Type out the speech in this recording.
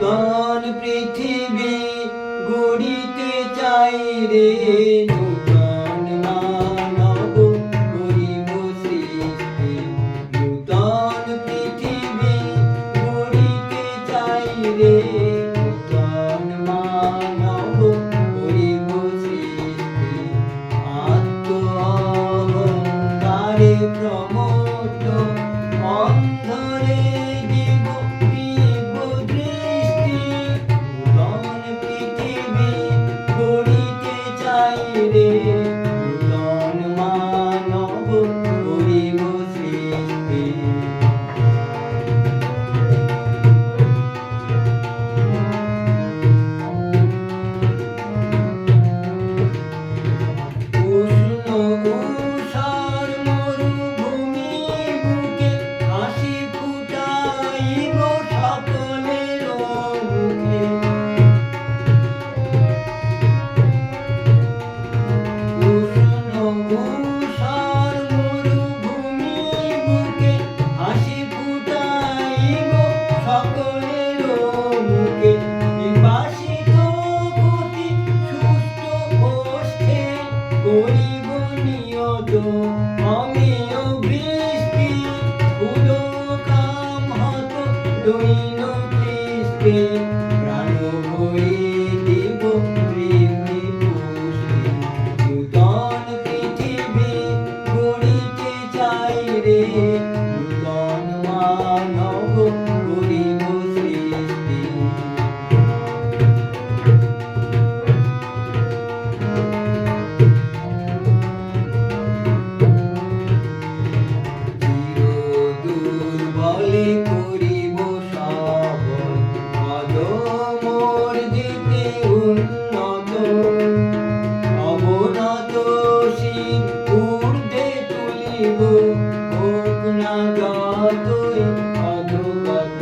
নূতন পৃথিবী গড়িতে চাই রে, নূতন মানব করিব সৃষ্টি। নূতন পৃথিবী গড়িতে চাই রে, নূতন মানব করিব সৃষ্টি। আত্ম-অহংকারে প্রমত্ত অন্ধরে দিব দিব্য দৃষ্টি। নূতন পৃথিবী গড়িতে চাই রে, নূতন মানব করিব সৃষ্টি। উষ্ণ উষার মরুভূমি বুকে হাসি ফুটাইব সকলের মুখে। উষ্ণ উষার মরুভূমি বুকে হাসি ফুটাইব সকলের মুখে। বিপাসিত গতি সুস্থ ওষ্ঠে করিব নিয়ত অমেয় বৃষ্টি। উদকাম হত দৈন দৃষ্টি, প্রাণ ভরে দিব তৃপ্তি পুষ্টি। নূতন পৃথিবী গড়িতে চাই রে, নূতন মানব করিব সৃষ্টি। দুর্বলে করিব সবল, অধমর্জিতে উন্নত। অবনত শির ঊর্ধ্বে তুলিব, হোক না যতই অধোগত।